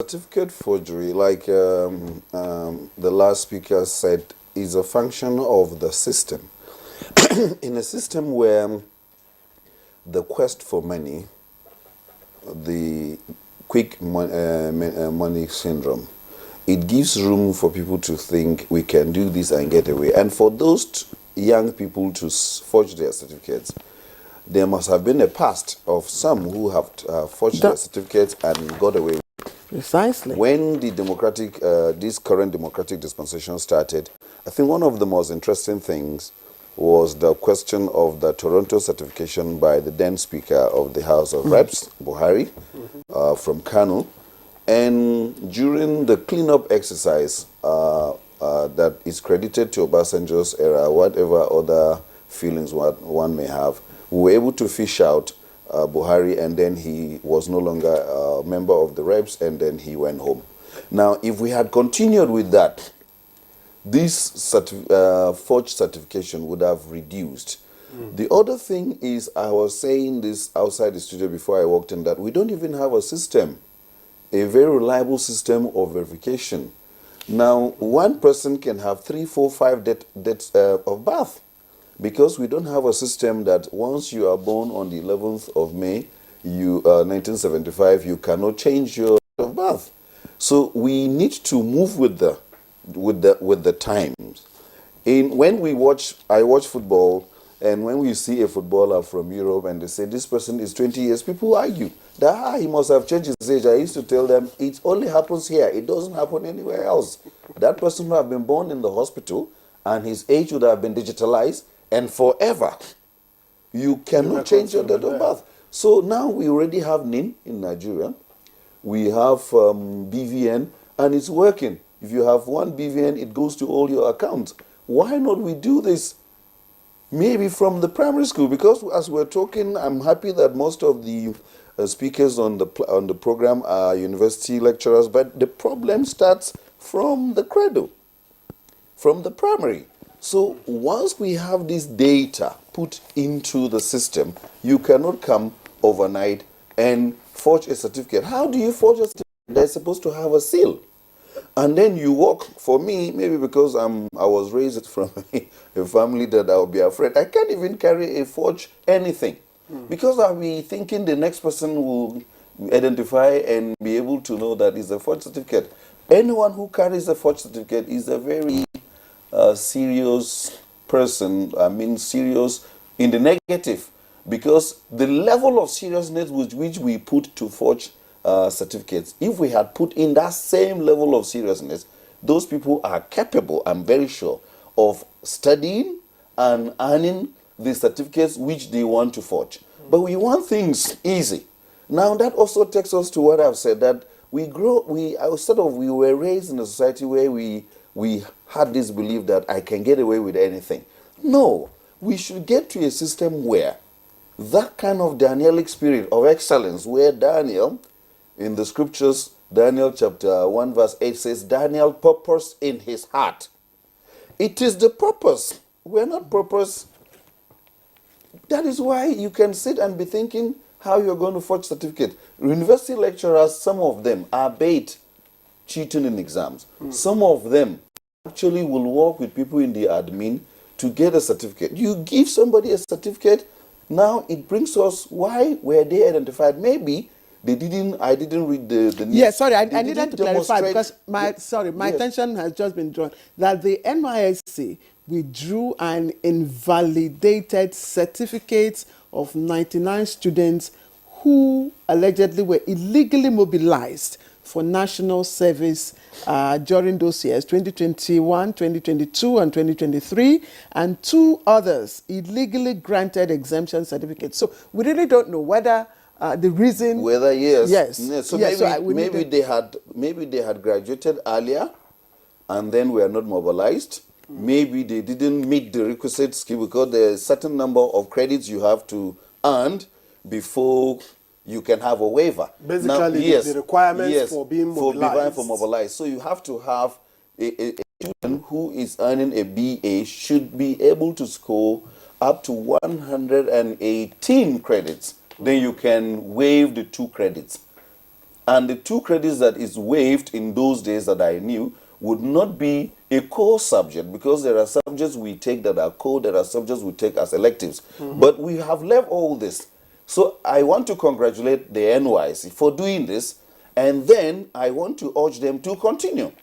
Certificate forgery, like the last speaker said, is a function of the system. In a system where the quest for money, the quick money syndrome, it gives room for people to think we can do this and get away. And for those young people to forge their certificates, there must have been a past of some who have forged their certificates and got away. Precisely. When the this current democratic dispensation started, I think one of the most interesting things was the question of the Toronto certification by the then Speaker of the House of Reps, Buhari, from Kano. And during the cleanup exercise that is credited to Obasanjo's era, whatever other feelings one may have, we were able to fish out Buhari, and then he was no longer a member of the Reps, and then he went home. Now, if we had continued with that, this forged certification would have reduced. The other thing is, I was saying this outside the studio before I walked in, that we don't even have a system, a very reliable system of verification. Now, one person can have 3, 4, 5 dates of birth, because we don't have a system that once you are born on the 11th of May, 1975, you cannot change your date of birth. So we need to move with the times. I watch football, and when we see a footballer from Europe and they say this person is 20 years, people argue that he must have changed his age. I used to tell them it only happens here. It doesn't happen anywhere else. That person would have been born in the hospital, and his age would have been digitalized, and forever you cannot change your date of birth. So now we already have NIN in Nigeria. We have BVN, and it's working. If you have one BVN, it goes to all your accounts. Why not we do this maybe from the primary school? Because as we're talking, I'm happy that most of the speakers on the program are university lecturers, but the problem starts from the cradle, from the primary. So once we have this data put into the system, you cannot come overnight and forge a certificate. How do you forge a certificate that's supposed to have a seal? And then you walk, for me, maybe because I was raised from a family that I'll be afraid, I can't even carry a forge anything. Because I'll be thinking the next person will identify and be able to know that it's a forged certificate. Anyone who carries a forged certificate is a very serious person. I mean, serious in the negative, because the level of seriousness with which we put to forge certificates, if we had put in that same level of seriousness, those people are capable, I'm very sure, of studying and earning the certificates which they want to forge. But we want things easy. Now that also takes us to what I've said, that we were raised in a society where we had this belief that I can get away with anything. No, we should get to a system where that kind of Danielic spirit of excellence, where Daniel, in the scriptures, Daniel chapter 1 verse 8 says, Daniel purposed in his heart. It is the purpose. We're not purpose. That is why you can sit and be thinking how you're going to forge certificate. University lecturers, some of them are bait cheating in exams. Some of them actually will work with people in the admin to get a certificate. You give somebody a certificate, now it brings us, why were they identified? Maybe I didn't read the news. Yeah, sorry, I needed to clarify, because my attention has just been drawn that the NYSC withdrew and invalidated certificates of 99 students who allegedly were illegally mobilized for national service during those years, 2021, 2022, and 2023, and 2 others illegally granted exemption certificates. So we really don't know whether the reason... Whether, yes. Yes. So yes, maybe they had graduated earlier and then were not mobilized. Maybe they didn't meet the requisite skill, because there's a certain number of credits you have to earn before you can have a waiver. Basically, now, the requirements for being mobilized. So you have to have a student who is earning a BA should be able to score up to 118 credits. Then you can waive the 2 credits. And the 2 credits that is waived in those days that I knew would not be a core subject, because there are subjects we take that are core, there are subjects we take as electives. But we have left all this. So I want to congratulate the NYSC for doing this, and then I want to urge them to continue.